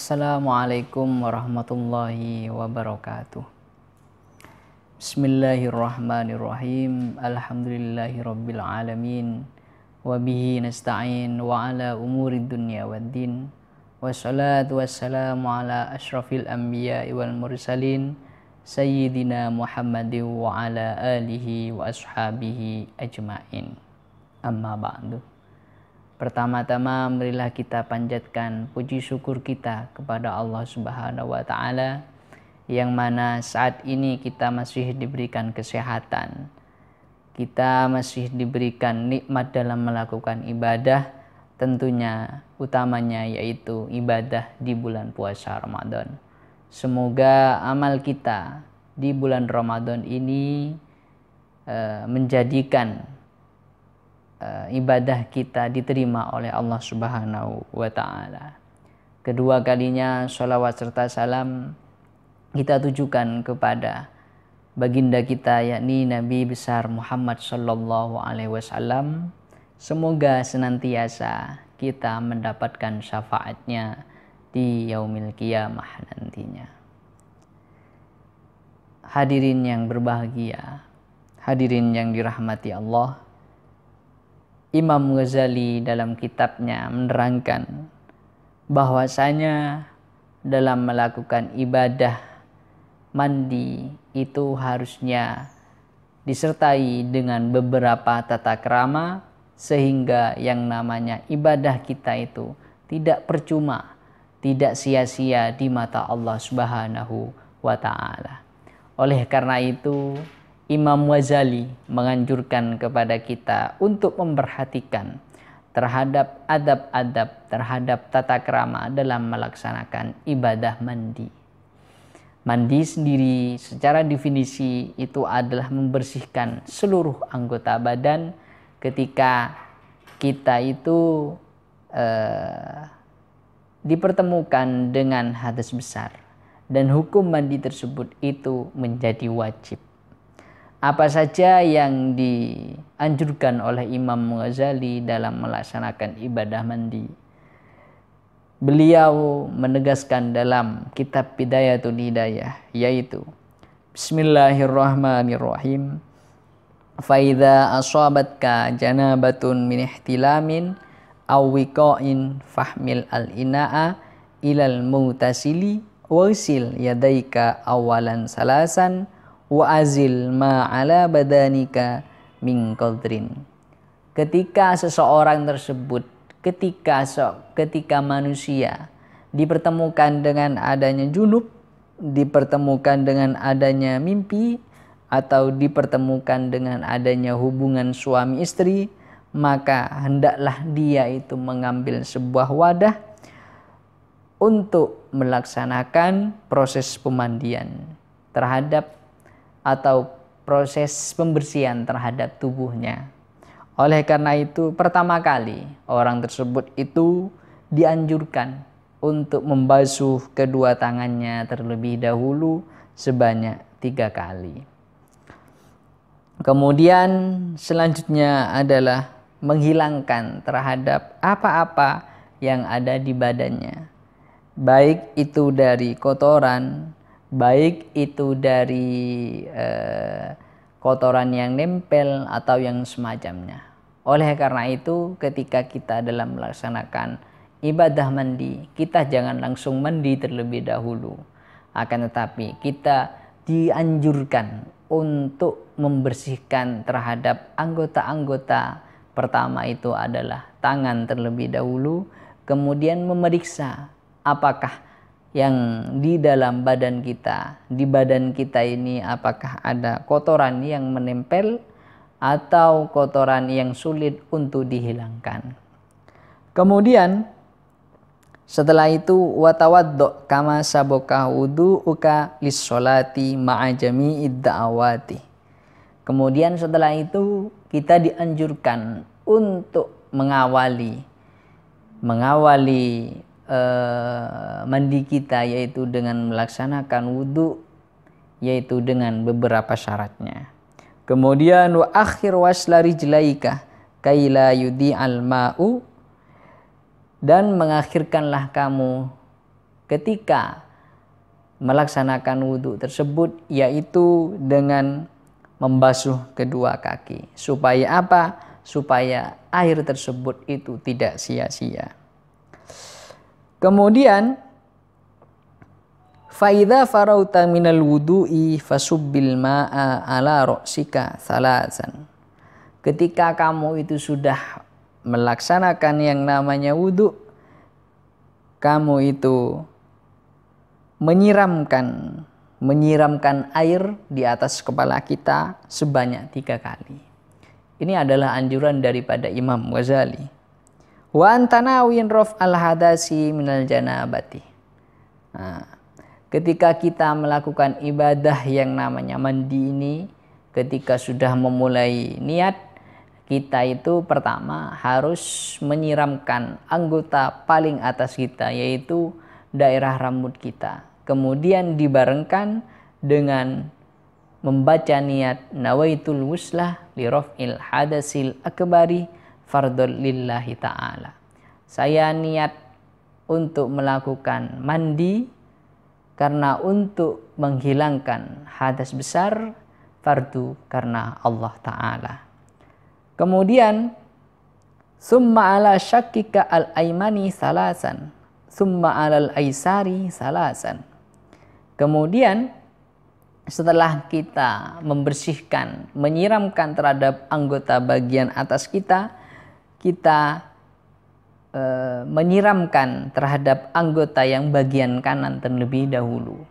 Assalamualaikum warahmatullahi wabarakatuh. Bismillahirrahmanirrahim. Alhamdulillahirabbil alamin. Wa bihi nasta'in wa ala umurid dunya waddin. Wassalatu wassalamu ala asyrafil anbiya'i wal mursalin sayyidina Muhammadin wa ala alihi wa ashabihi ajmain. Amma ba'du. Pertama-tama marilah kita panjatkan puji syukur kita kepada Allah Subhanahu wa taala yang mana saat ini kita masih diberikan kesehatan. Kita masih diberikan nikmat dalam melakukan ibadah, tentunya utamanya yaitu ibadah di bulan puasa Ramadan. Semoga amal kita di bulan Ramadan ini menjadikan ibadah kita diterima oleh Allah Subhanahu wa taala. Kedua kalinya sholawat serta salam kita tujukan kepada baginda kita yakni Nabi besar Muhammad sallallahu alaihi wasallam. Semoga senantiasa kita mendapatkan syafaatnya di yaumil qiyamah nantinya. Hadirin yang berbahagia, hadirin yang dirahmati Allah, Imam Ghazali dalam kitabnya menerangkan bahwasanya dalam melakukan ibadah mandi itu harusnya disertai dengan beberapa tata krama sehingga yang namanya ibadah kita itu tidak percuma, tidak sia-sia di mata Allah Subhanahu wa taala. Oleh karena itu Imam Ghazali menganjurkan kepada kita untuk memperhatikan terhadap adab-adab, terhadap tata krama dalam melaksanakan ibadah mandi. Mandi sendiri secara definisi itu adalah membersihkan seluruh anggota badan ketika kita itu dipertemukan dengan hadas besar, dan hukum mandi tersebut itu menjadi wajib. Apa saja yang dianjurkan oleh Imam Ghazali dalam melaksanakan ibadah mandi? Beliau menegaskan dalam kitab Bidayatul Hidayah, yaitu Bismillahirrahmanirrahim. Faidha asabatka janabatun min ihtilamin aw wiqa'in fahmil al-ina'a ilal mutasili wasil yadaika awalan salasan wa azil ma ala badanika min qadrin. Ketika seseorang tersebut, ketika manusia dipertemukan dengan adanya junub, dipertemukan dengan adanya mimpi, atau dipertemukan dengan adanya hubungan suami istri, maka hendaklah dia itu mengambil sebuah wadah untuk melaksanakan proses pemandian terhadap atau proses pembersihan terhadap tubuhnya. Oleh karena itu, pertama kali orang tersebut itu dianjurkan untuk membasuh kedua tangannya terlebih dahulu sebanyak 3 kali. Kemudian selanjutnya adalah menghilangkan terhadap apa-apa yang ada di badannya, baik itu dari kotoran, baik itu dari kotoran yang nempel atau yang semacamnya. Oleh karena itu, ketika kita dalam melaksanakan ibadah mandi, kita jangan langsung mandi terlebih dahulu. Akan tetapi kita dianjurkan untuk membersihkan terhadap anggota-anggota. Pertama itu adalah tangan terlebih dahulu, kemudian memeriksa apakah yang di dalam badan kita, di badan kita ini apakah ada kotoran yang menempel atau kotoran yang sulit untuk dihilangkan. Kemudian setelah itu watawaddo kama saboka wudu'uka lis-sholati ma'a jami'id da'awati. Kemudian setelah itu kita dianjurkan untuk mengawali mandi kita, yaitu dengan melaksanakan wudhu, yaitu dengan beberapa syaratnya. Kemudian wa akhir wasla rijlaika kaila yudi al ma'u, dan mengakhirkanlah kamu ketika melaksanakan wudhu tersebut, yaitu dengan membasuh kedua kaki. Supaya apa? Supaya air tersebut itu tidak sia-sia. Kemudian faidza farauta minal wudu'i fasubbil ma'a ala ra'sika salasan. Ketika kamu itu sudah melaksanakan yang namanya wudhu, kamu itu menyiramkan air di atas kepala kita sebanyak 3 kali. Ini adalah anjuran daripada Imam Ghazali. Wa antanawin raf al-hadasi minal janabati. Nah, ketika kita melakukan ibadah yang namanya mandi ini, ketika sudah memulai niat, kita itu pertama harus menyiramkan anggota paling atas kita, yaitu daerah rambut kita. Kemudian dibarengkan dengan membaca niat nawaitul wuslah li raf'il hadasil akbari fardul lillahi ta'ala. Saya niat untuk melakukan mandi karena untuk menghilangkan hadas besar, fardu karena Allah Ta'ala. Kemudian summa ala syakkika al-aimani salasan, summa alal aisari salasan. Kemudian setelah kita membersihkan, menyiramkan terhadap anggota bagian atas kita, kita menyiramkan terhadap anggota yang bagian kanan terlebih dahulu.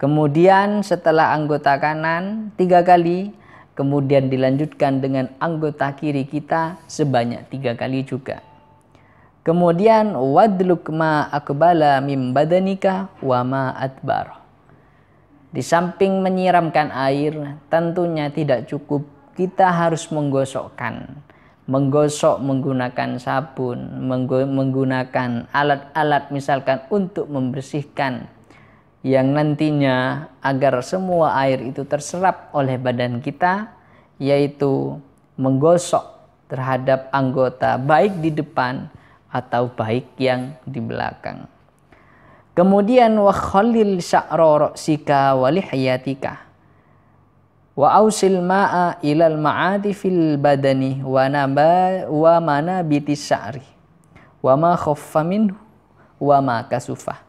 Kemudian setelah anggota kanan 3 kali, kemudian dilanjutkan dengan anggota kiri kita sebanyak 3 kali juga. Kemudian wadluk ma akbala mim badanika wa ma adbar. Di samping menyiramkan air, tentunya tidak cukup, kita harus menggosok menggunakan sabun, menggunakan alat-alat misalkan untuk membersihkan, yang nantinya agar semua air itu terserap oleh badan kita, yaitu menggosok terhadap anggota baik di depan atau baik yang di belakang. Kemudian wa khallil sya'ra ra'sika wa lihyatika wa ausil ma'a ilal ma'adi fil badani wa manabitis sya'ri wa ma khaffa minhu wa ma kasufah.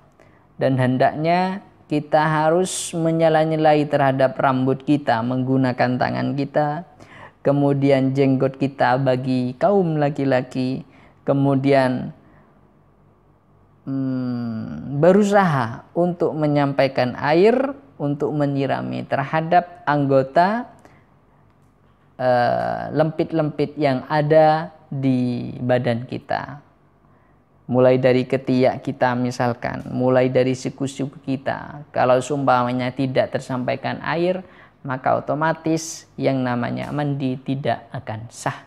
Dan hendaknya kita harus menyela-nyelai terhadap rambut kita menggunakan tangan kita, kemudian jenggot kita bagi kaum laki-laki, kemudian berusaha untuk menyampaikan air untuk menyirami terhadap anggota lempit-lempit yang ada di badan kita. Mulai dari ketiak kita misalkan, mulai dari siku-siku kita. Kalau seumpamanya tidak tersampaikan air, maka otomatis yang namanya mandi tidak akan sah.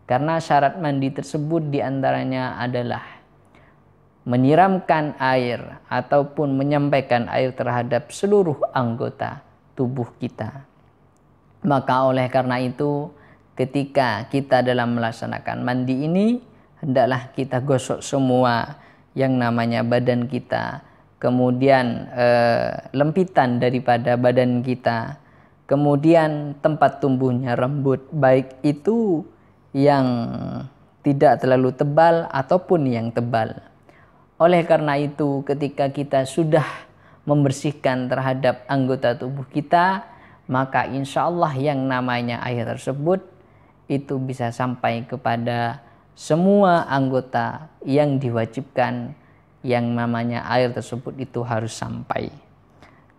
Karena syarat mandi tersebut diantaranya adalah menyiramkan air ataupun menyampaikan air terhadap seluruh anggota tubuh kita. Maka oleh karena itu, ketika kita dalam melaksanakan mandi ini, hendaklah kita gosok semua yang namanya badan kita, kemudian lempitan daripada badan kita, kemudian tempat tumbuhnya rambut, baik itu yang tidak terlalu tebal ataupun yang tebal. Oleh karena itu, ketika kita sudah membersihkan terhadap anggota tubuh kita, maka insya Allah yang namanya air tersebut itu bisa sampai kepada semua anggota yang diwajibkan, yang namanya air tersebut itu harus sampai.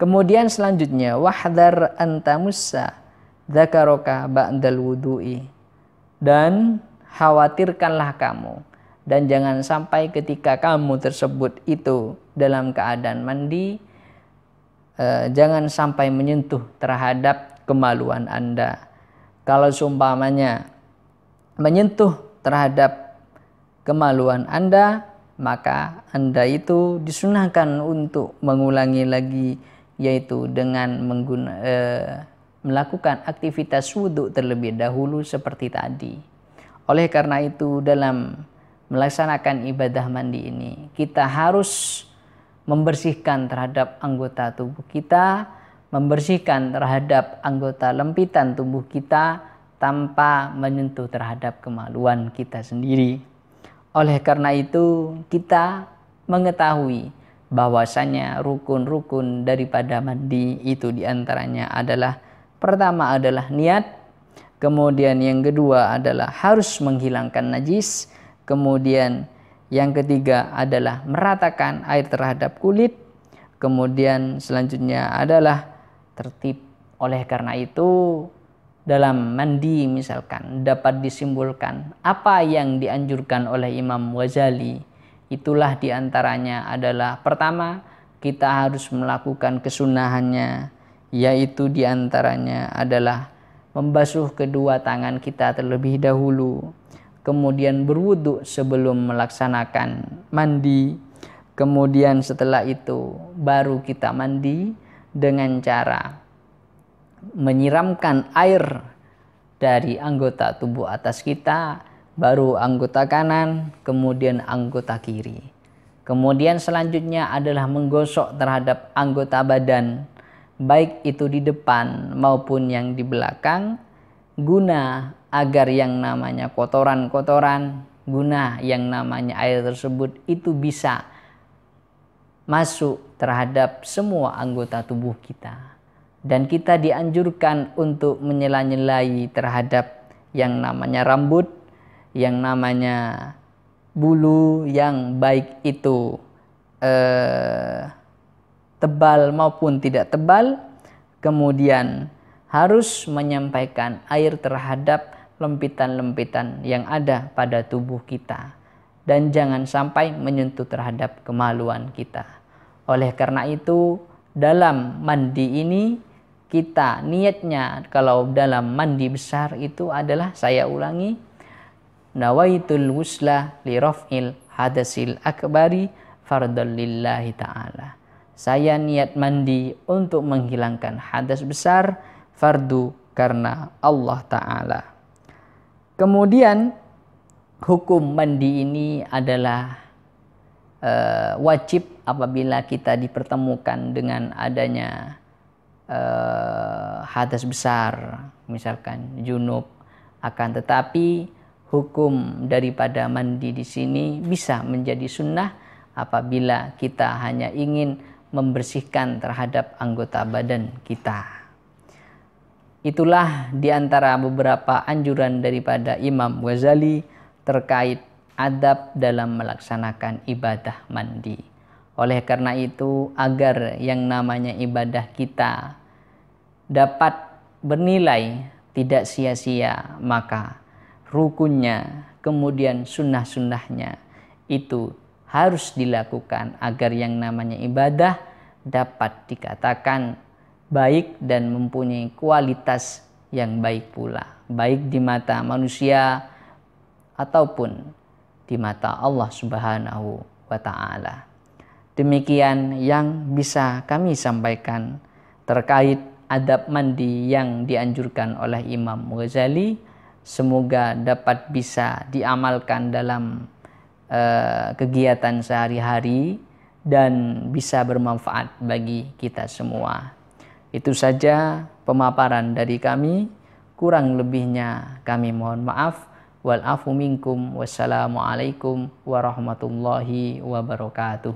Kemudian selanjutnya, wahdar antamussa dzakaroka ba'dal wudu'i, dan khawatirkanlah kamu dan jangan sampai ketika kamu tersebut itu dalam keadaan mandi, jangan sampai menyentuh terhadap kemaluan Anda. Kalau seumpamanya menyentuh terhadap kemaluan Anda, maka Anda itu disunahkan untuk mengulangi lagi, yaitu dengan melakukan aktivitas wudhu terlebih dahulu seperti tadi. Oleh karena itu, dalam melaksanakan ibadah mandi ini, kita harus membersihkan terhadap anggota tubuh kita, membersihkan terhadap anggota lempitan tubuh kita tanpa menyentuh terhadap kemaluan kita sendiri. Oleh karena itu, kita mengetahui bahwasanya rukun-rukun daripada mandi itu diantaranya adalah, pertama adalah niat, kemudian yang kedua adalah harus menghilangkan najis, kemudian yang ketiga adalah meratakan air terhadap kulit, kemudian selanjutnya adalah tertib. Oleh karena itu, dalam mandi misalkan dapat disimpulkan apa yang dianjurkan oleh Imam Ghazali. Itulah diantaranya adalah, pertama, kita harus melakukan kesunahannya, yaitu diantaranya adalah membasuh kedua tangan kita terlebih dahulu, kemudian berwudu sebelum melaksanakan mandi, kemudian setelah itu baru kita mandi dengan cara menyiramkan air dari anggota tubuh atas kita, baru anggota kanan, kemudian anggota kiri. Kemudian selanjutnya adalah menggosok terhadap anggota badan, baik itu di depan maupun yang di belakang, guna agar yang namanya kotoran-kotoran, guna yang namanya air tersebut itu bisa masuk terhadap semua anggota tubuh kita. Dan kita dianjurkan untuk menyela-nyelai terhadap yang namanya rambut, yang namanya bulu, yang baik itu tebal maupun tidak tebal. Kemudian harus menyampaikan air terhadap lempitan-lempitan yang ada pada tubuh kita, dan jangan sampai menyentuh terhadap kemaluan kita. Oleh karena itu, dalam mandi ini kita niatnya, kalau dalam mandi besar itu adalah, saya ulangi, nawaitul wusla li raf'il hadasil akbari fardhan lillahi ta'ala. Saya niat mandi untuk menghilangkan hadas besar, fardu karena Allah Ta'ala. Kemudian hukum mandi ini adalah wajib apabila kita dipertemukan dengan adanya hadas besar, misalkan junub. Akan tetapi hukum daripada mandi di sini bisa menjadi sunnah apabila kita hanya ingin membersihkan terhadap anggota badan kita. Itulah diantara beberapa anjuran daripada Imam Ghazali terkait adab dalam melaksanakan ibadah mandi. Oleh karena itu, agar yang namanya ibadah kita dapat bernilai, tidak sia-sia, maka rukunnya, kemudian sunnah-sunnahnya itu harus dilakukan agar yang namanya ibadah dapat dikatakan baik dan mempunyai kualitas yang baik pula, baik di mata manusia ataupun di mata Allah Subhanahu wa Ta'ala. Demikian yang bisa kami sampaikan terkait adab mandi yang dianjurkan oleh Imam Ghazali. Semoga dapat bisa diamalkan dalam kegiatan sehari-hari dan bisa bermanfaat bagi kita semua. Itu saja pemaparan dari kami. Kurang lebihnya kami mohon maaf. Wal afu minkum. Wassalamualaikum warahmatullahi wabarakatuh.